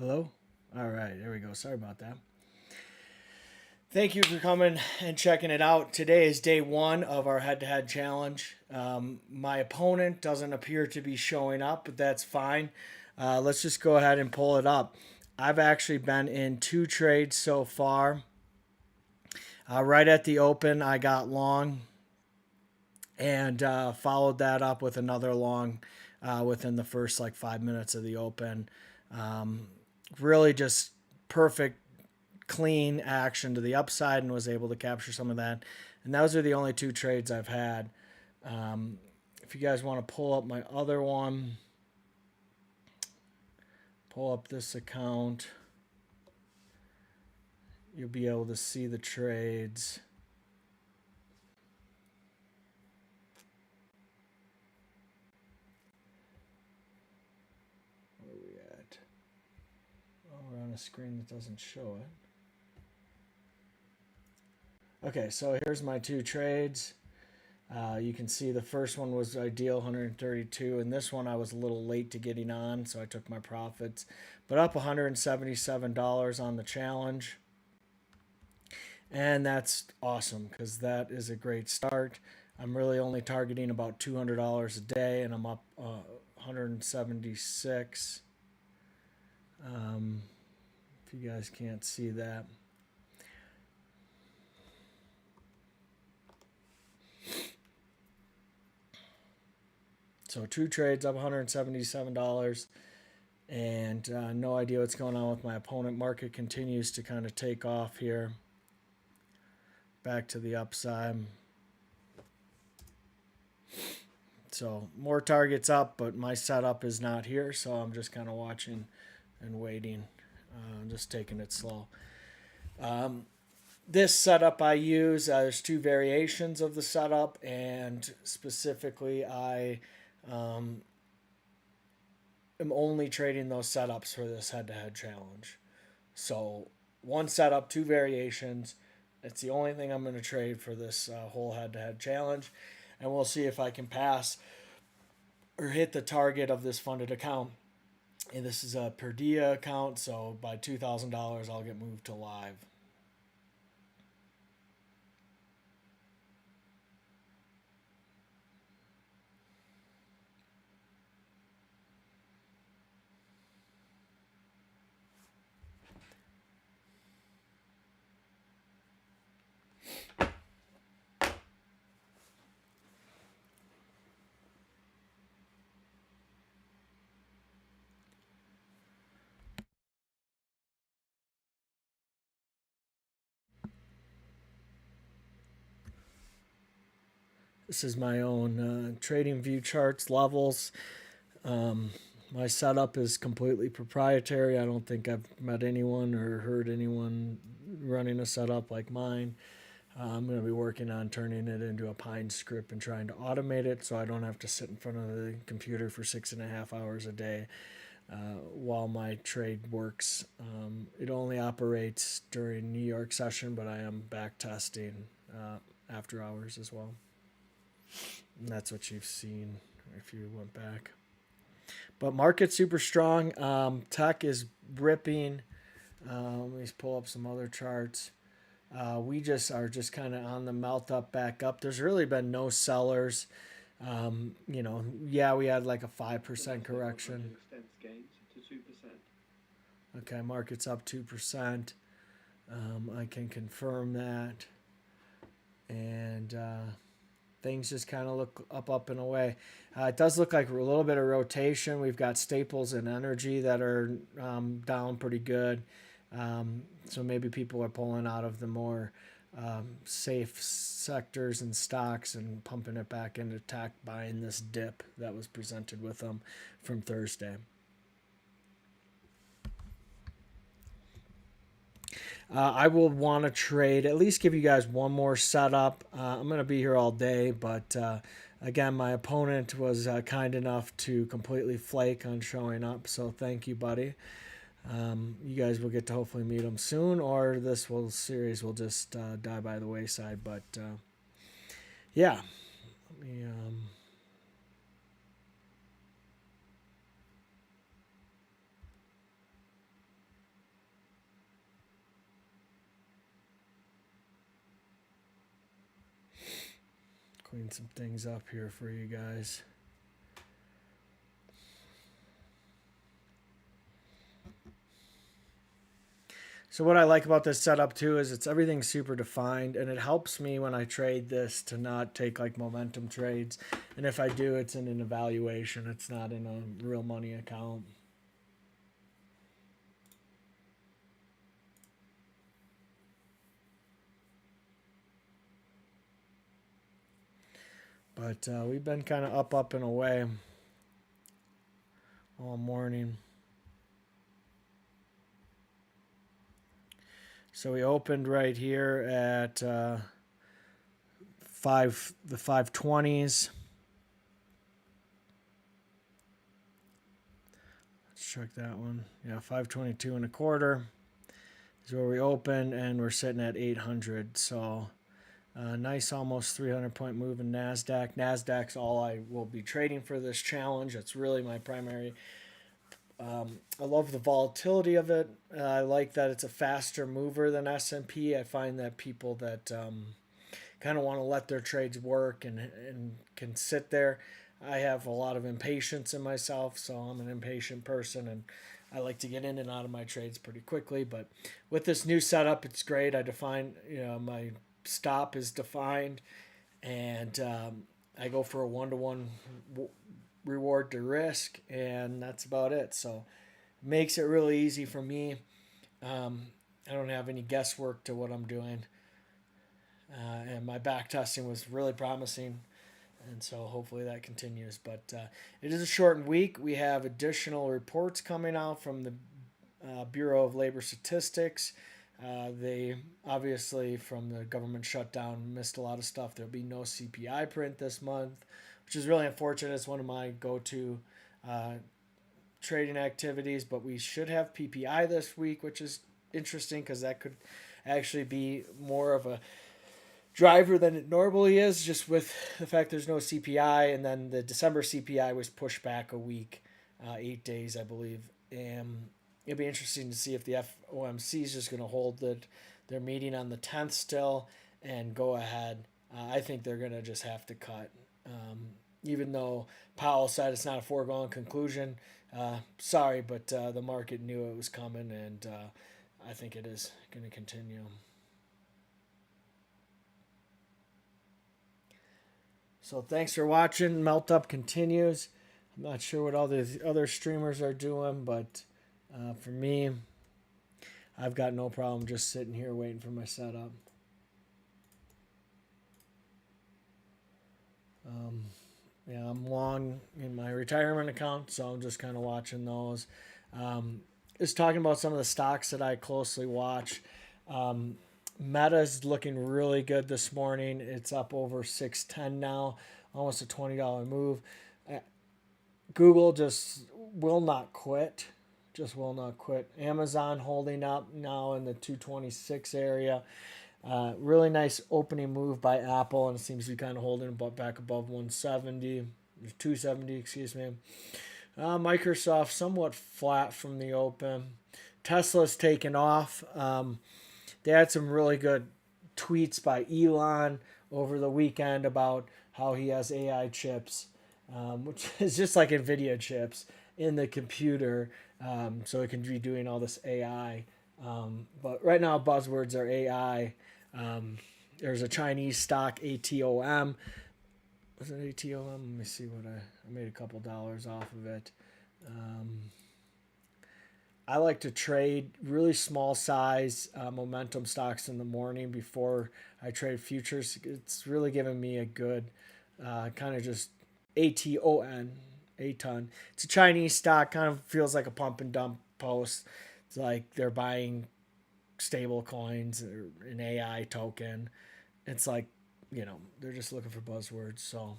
Hello? All right, there we go. Sorry about that. Thank you for coming and checking it out. Today is day one of our head to head challenge. My opponent doesn't appear to be showing up, but that's fine. Let's just go ahead and pull it up. I've actually been in 2 trades so far. Right at the open, I got long and followed that up with another long within the first like 5 minutes of the open. Really just perfect, clean action to the upside and was able to capture some of that. And those are the only 2 trades I've had. If you guys want to pull up my other one, pull up this account, you'll be able to see the trades. Where are we at? Oh, we're on a screen that doesn't show it. Okay, so here's my 2 trades. You can see the first one was ideal, 132, and this one I was a little late to getting on, so I took my profits. But up $177 on the challenge. And that's awesome because that is a great start. I'm really only targeting about $200 a day, and I'm up 176. If you guys can't see that. So 2 trades up $177, and no idea what's going on with my opponent. Market continues to kind of take off here. Back to the upside. So more targets up, but my setup is not here, so I'm just kind of watching and waiting, just taking it slow. This setup I use, there's 2 variations of the setup, and specifically I am only trading those setups for this head-to-head challenge. So 1 setup, 2 variations. It's the only thing I'm going to trade for this whole head-to-head challenge, and we'll see if I can pass or hit the target of this funded account. And this is a Purdia account, so by $2,000 I'll get moved to live. This is my own trading view charts levels. My setup is completely proprietary. I don't think I've met anyone or heard anyone running a setup like mine. I'm going to be working on turning it into a Pine script and trying to automate it so I don't have to sit in front of the computer for 6.5 hours a day while my trade works. It only operates during New York session, but I am back testing after hours as well. And that's what you've seen if you went back. But market's super strong. Tech is ripping. Let me pull up some other charts. We just are just kind of on the melt up, back up. There's really been no sellers. Yeah, we had like a 5% correction. Okay, market's up 2%. I can confirm that. And things just kind of look up and away. It does look like a little bit of rotation. We've got staples and energy that are down pretty good. So maybe people are pulling out of the more safe sectors and stocks and pumping it back into tech, buying this dip that was presented with them from Thursday. I will want to trade, at least give you guys one more setup. I'm going to be here all day, but again, my opponent was kind enough to completely flake on showing up, so thank you, buddy. You guys will get to hopefully meet him soon, or this series will just die by the wayside. But yeah, let me. clean some things up here for you guys. So what I like about this setup too is it's everything super defined, and it helps me when I trade this to not take like momentum trades. And if I do, it's in an evaluation. It's not in a real money account. But we've been kind of up and away all morning. So we opened right here at the 520s. Let's check that one. Yeah, 522 and a quarter is where we open, and we're sitting at 800. So nice, almost 300-point move in NASDAQ. NASDAQ's all I will be trading for this challenge. It's really my primary. I love the volatility of it. I like that it's a faster mover than S&P. I find that people that kind of want to let their trades work and can sit there. I have a lot of impatience in myself, so I'm an impatient person, and I like to get in and out of my trades pretty quickly. But with this new setup, it's great. I define, my stop is defined, and I go for a 1-to-1 reward to risk, and that's about it. So it makes it really easy for me. I don't have any guesswork to what I'm doing, and my back testing was really promising, and so hopefully that continues. But it is a shortened week. We have additional reports coming out from the Bureau of Labor Statistics. They obviously, from the government shutdown, missed a lot of stuff. There'll be no CPI print this month, which is really unfortunate. It's one of my go-to trading activities, but we should have PPI this week, which is interesting because that could actually be more of a driver than it normally is, just with the fact there's no CPI, and then the December CPI was pushed back a week, 8 days, I believe. And it'll be interesting to see if the FOMC is just going to hold their meeting on the 10th still and go ahead. I think they're going to just have to cut. Even though Powell said it's not a foregone conclusion. Sorry, but the market knew it was coming, and I think it is going to continue. So thanks for watching. Melt Up continues. I'm not sure what all the other streamers are doing, but for me, I've got no problem just sitting here waiting for my setup. Yeah, I'm long in my retirement account, so I'm just kind of watching those. Just talking about some of the stocks that I closely watch. Meta's looking really good this morning. It's up over 610 now, almost a $20 move. Google just will not quit. Just will not quit. Amazon holding up now in the 226 area. Really nice opening move by Apple, and it seems to be kind of holding back above 170, 270, excuse me. Microsoft somewhat flat from the open. Tesla's taken off. They had some really good tweets by Elon over the weekend about how he has AI chips, which is just like NVIDIA chips in the computer, so it can be doing all this AI. But right now, buzzwords are AI. There's a Chinese stock, ATOM. Was it ATOM? Let me see what I made a couple dollars off of it. I like to trade really small size momentum stocks in the morning before I trade futures. It's really giving me a good kind of just ATON, ATON. It's a Chinese stock, kind of feels like a pump and dump post. It's like they're buying stable coins or an AI token. It's like, they're just looking for buzzwords. So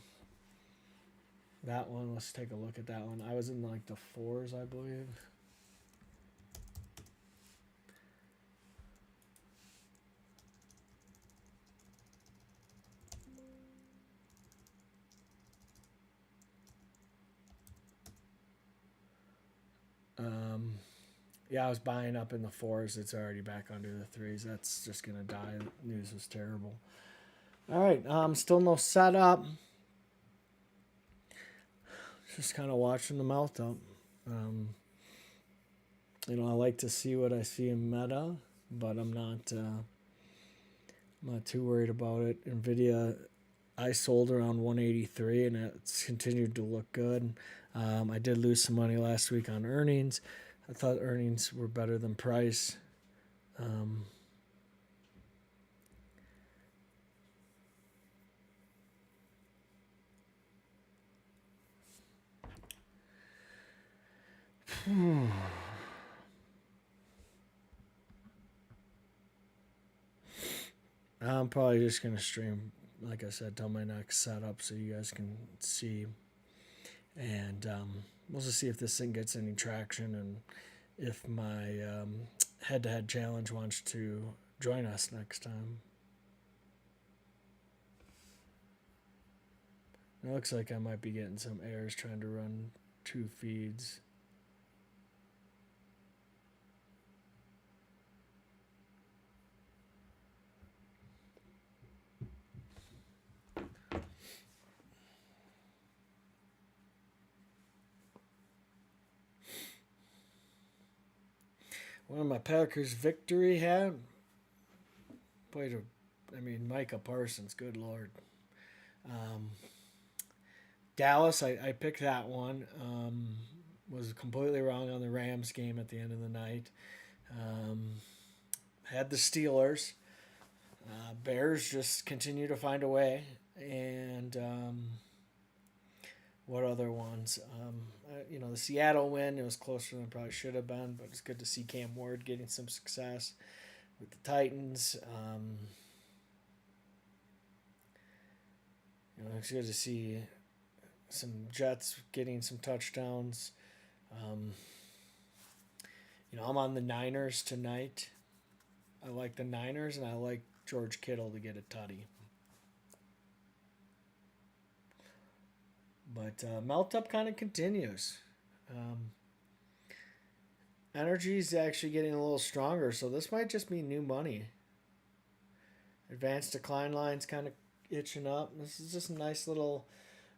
that one, let's take a look at that one. I was in like the 4s, I believe. Yeah, I was buying up in the 4s. It's already back under the 3s. That's just going to die. The news was terrible. All right, still no setup. Just kind of watching the melt up. I like to see what I see in meta, but I'm not too worried about it. Nvidia, I sold around 183, and it's continued to look good. I did lose some money last week on earnings. I thought earnings were better than price. Um, I'm probably just going to stream, like I said, till my next setup so you guys can see. And we'll just see if this thing gets any traction and if my head-to-head challenge wants to join us next time. It looks like I might be getting some errors trying to run 2 feeds. One of my Packers victory hat. Micah Parsons, good Lord. Dallas, I picked that one. Was completely wrong on the Rams game at the end of the night. Had the Steelers. Bears just continue to find a way. And what other ones? The Seattle win, it was closer than it probably should have been, but it's good to see Cam Ward getting some success with the Titans. It's good to see some Jets getting some touchdowns. I'm on the Niners tonight. I like the Niners, and I like George Kittle to get a tutty. But melt up kind of continues. Energy is actually getting a little stronger, so this might just be new money. Advanced decline lines kind of itching up. This is just a nice little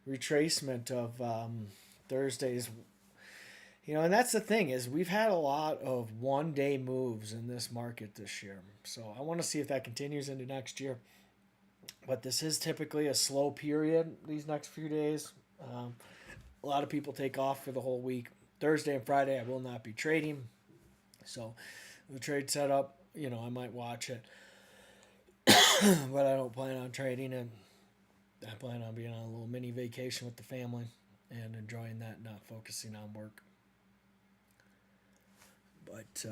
retracement of Thursday's. And that's the thing is we've had a lot of one-day moves in this market this year. So I want to see if that continues into next year. But this is typically a slow period these next few days. A lot of people take off for the whole week. Thursday and Friday I will not be trading. So the trade setup, I might watch it. But I don't plan on trading, and I plan on being on a little mini vacation with the family and enjoying that, not focusing on work. But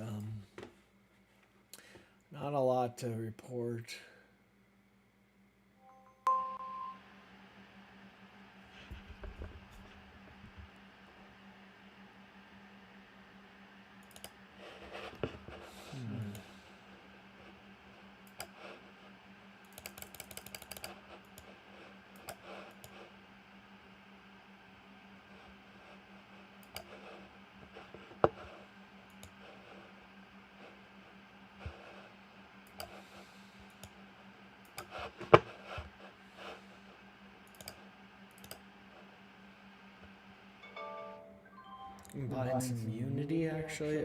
not a lot to report. Buying some Unity actually.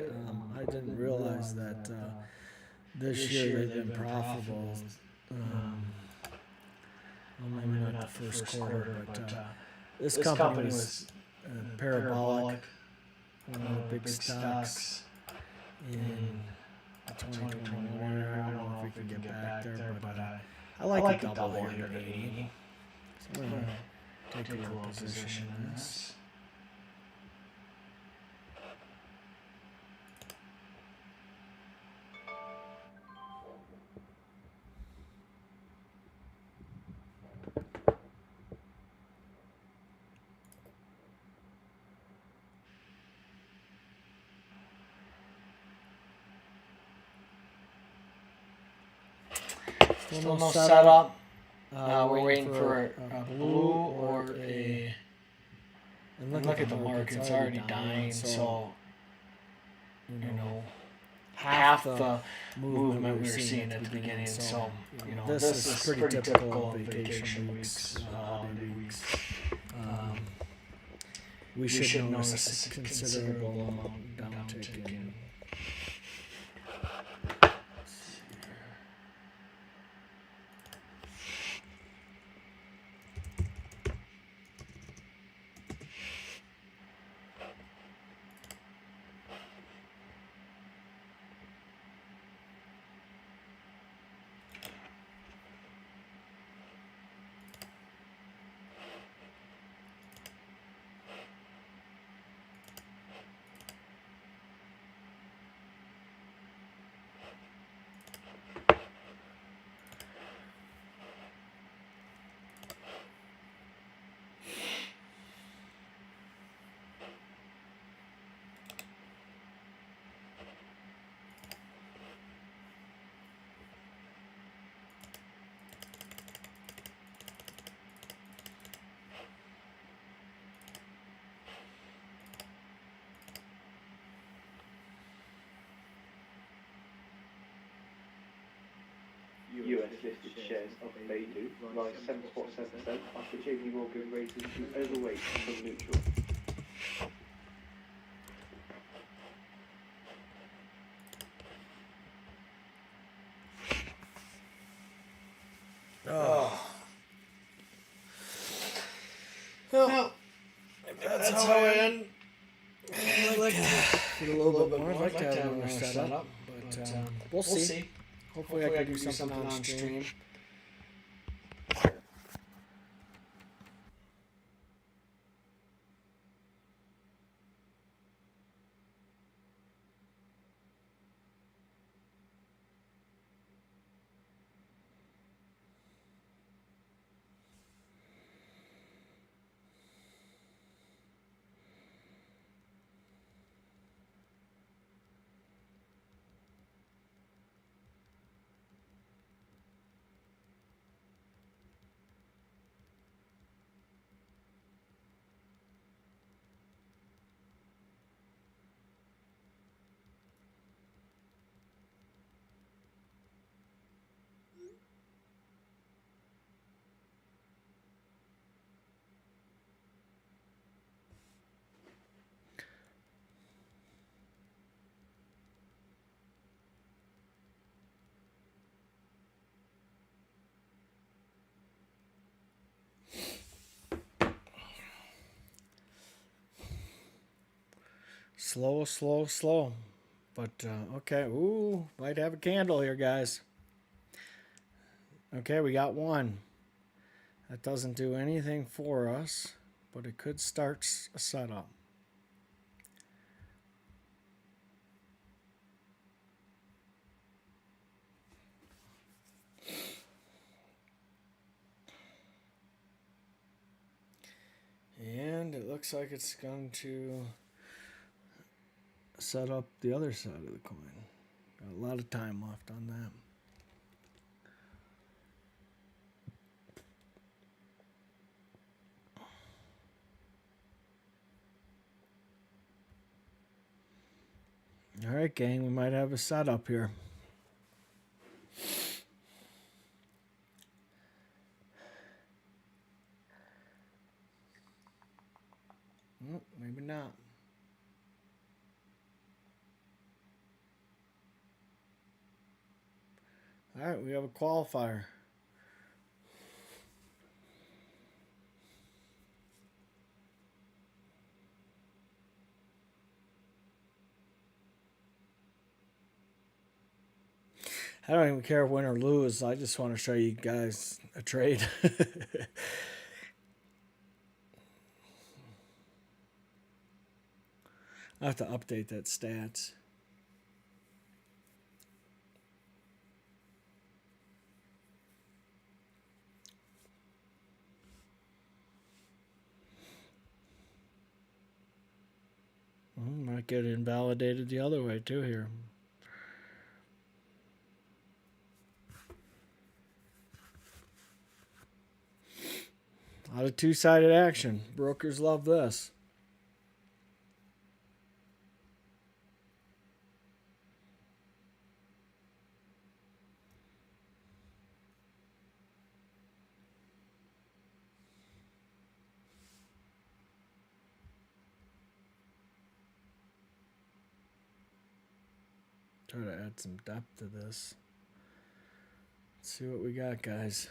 I didn't realize that this year they've been profitable. Well, maybe not the first quarter, but this company was parabolic. One of the big stocks in 2021. I don't know if we can get back there, but I like a double here at 80. So I'm going to take a little position in this. Still no setup. We're waiting for a blue or a. And look at the market; it's already dying. So, half the movement we were seeing at the beginning. So, this is pretty typical of vacation weeks, holiday weeks. We should notice a considerable amount downtick in. US listed shares of Baidu rise 7.7% after JP Morgan raises to overweight from neutral. Well, that's how I end. I'd like to get a little bit more. I'd like to have another setup, but we'll see. Hopefully I can do something on stream. Slow. But, okay. Ooh, might have a candle here, guys. Okay, we got one. That doesn't do anything for us, but it could start a setup. And it looks like it's going to set up the other side of the coin. Got a lot of time left on that. All right, gang, we might have a setup here. Maybe not. All right, we have a qualifier. I don't even care if win or lose. I just want to show you guys a trade. I have to update that stats. Might get invalidated the other way too here. A lot of two-sided action. Brokers love this. Try to add some depth to this. Let's see what we got, guys.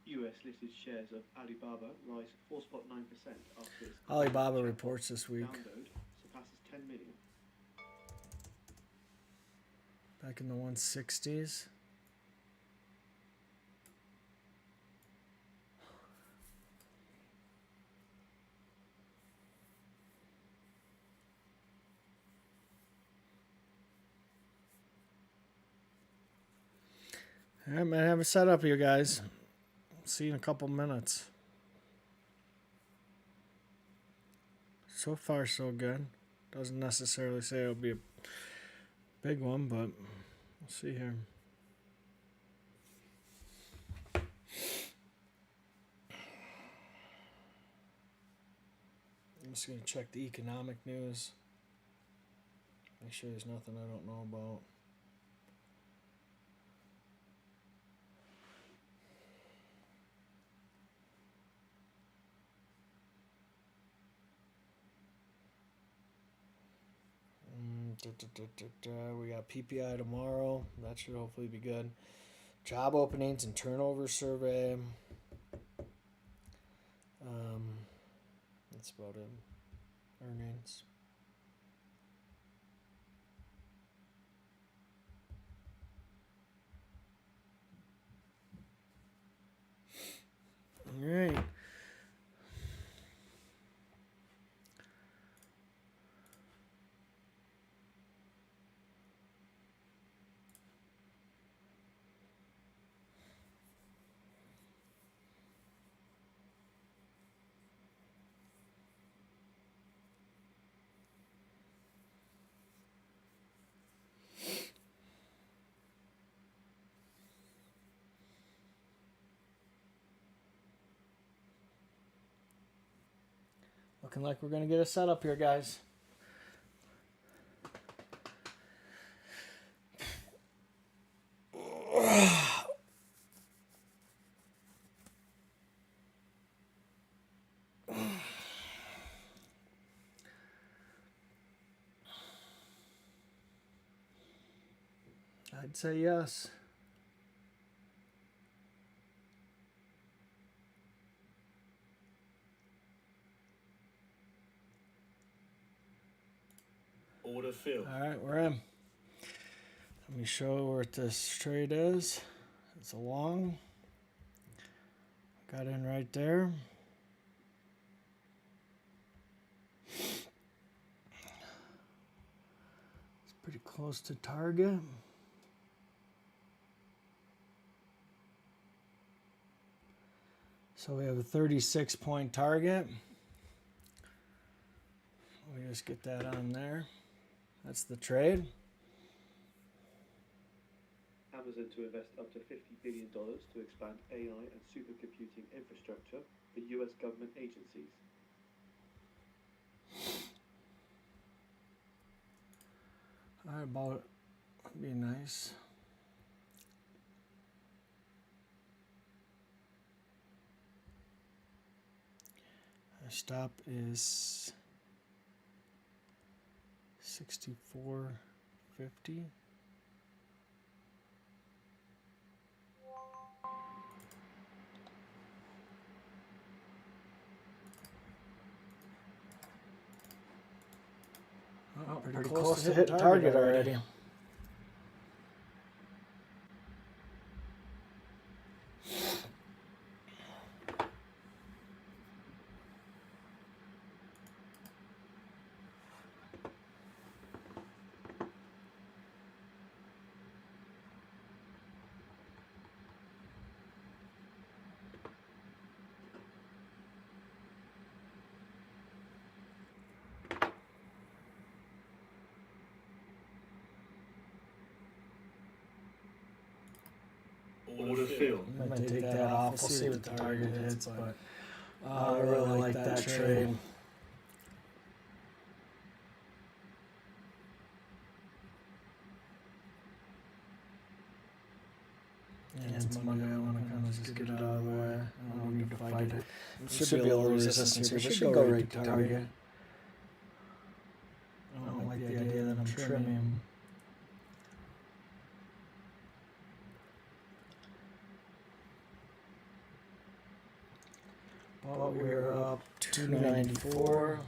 US listed shares of Alibaba rise 4.9% after its Alibaba reports this week. download surpasses 10 million. Back in the 160s. All right, might have a setup here, guys. See you in a couple minutes. So far, so good. Doesn't necessarily say it'll be a big one, but we'll see here. I'm just going to check the economic news. Make sure there's nothing I don't know about. We got PPI tomorrow. That should hopefully be good. Job openings and turnover survey. That's about it. Earnings. All right. Looking like we're going to get a setup here, guys. I'd say yes. Order filled. All right, we're in. Let me show where this trade is. It's a long. Got in right there. It's pretty close to target. So we have a 36-point target. We just get that on there. That's the trade. Amazon to invest up to $50 billion to expand AI and supercomputing infrastructure for US government agencies. All right, about would be nice. Our stop is 64.50. Oh, pretty close to hitting target already. Order filled. I might take that off. We'll see what the target hits, but I really like that trade. Yeah, it's Monday. I want to kind of just get it out of the way. I don't need to fight it. There should be a little resistance here, but it should go right to target. I don't like the idea that I'm trimming. But we're up 294.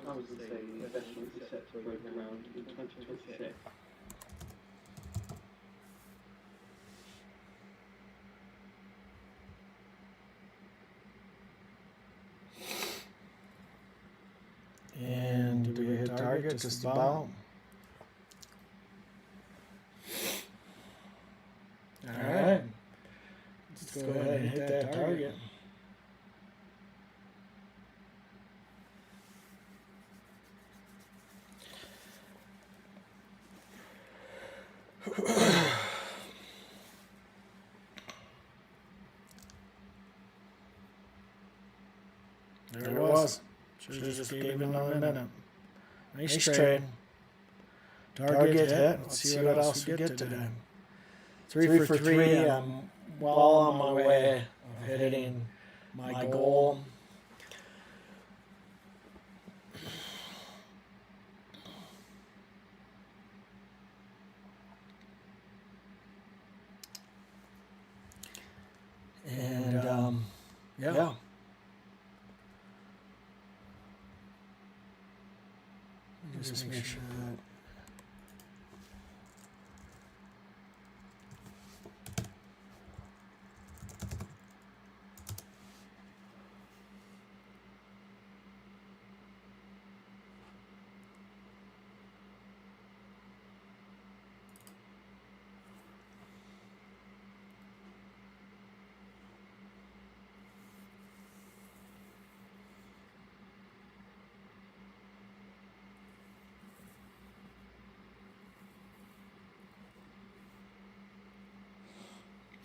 I would say the investment is set to break ground in 2026. And do we hit target? Just about. All right. Let's go ahead and hit that target. There it was. Should have just gave it another minute. Nice trade. Target hit. Let's see what else we get today. 3 for 3. I'm well on my way of hitting my goal. And yeah. Just make sure that.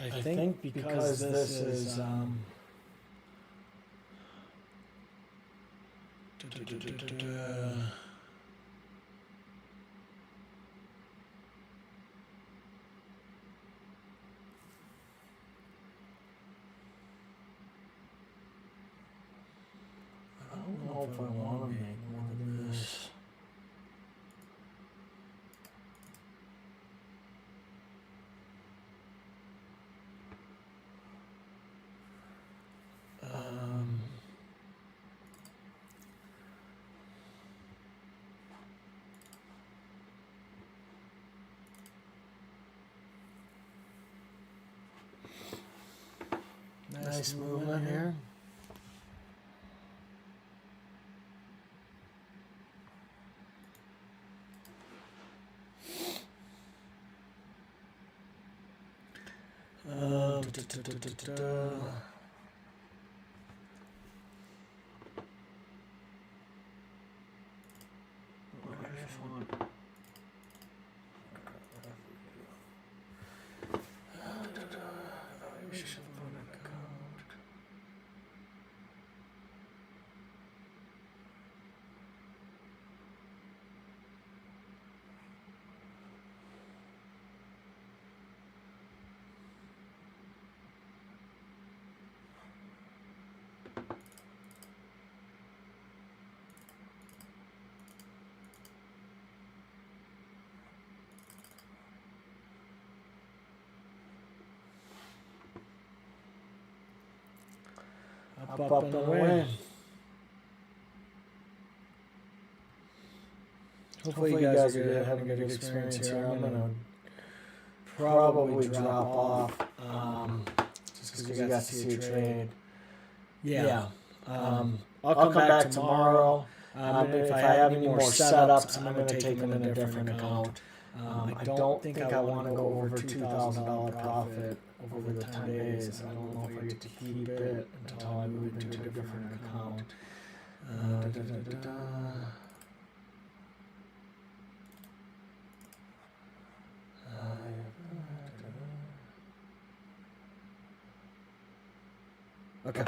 I think because this is I don't know if I want to make more of this. Nice movement here. up and win. Hopefully you guys are having a good experience here. I'm going to probably drop off just because you got to see a trade. Yeah. I'll come back tomorrow. If I have any more setups, I'm going to take them in a different account. I don't think I want to go over $2,000 profit over the 10 days. I don't know if I get to keep it until I move into a different account. Okay.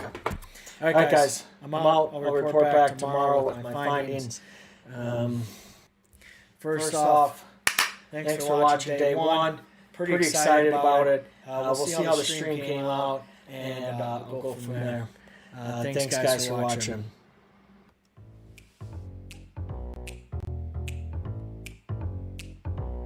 All right, guys. I'm out. I'll report back tomorrow with my findings. First off, thanks for watching day one. Pretty excited about it. We'll see how the stream came out, and we'll go from there. Thanks, guys, for watching.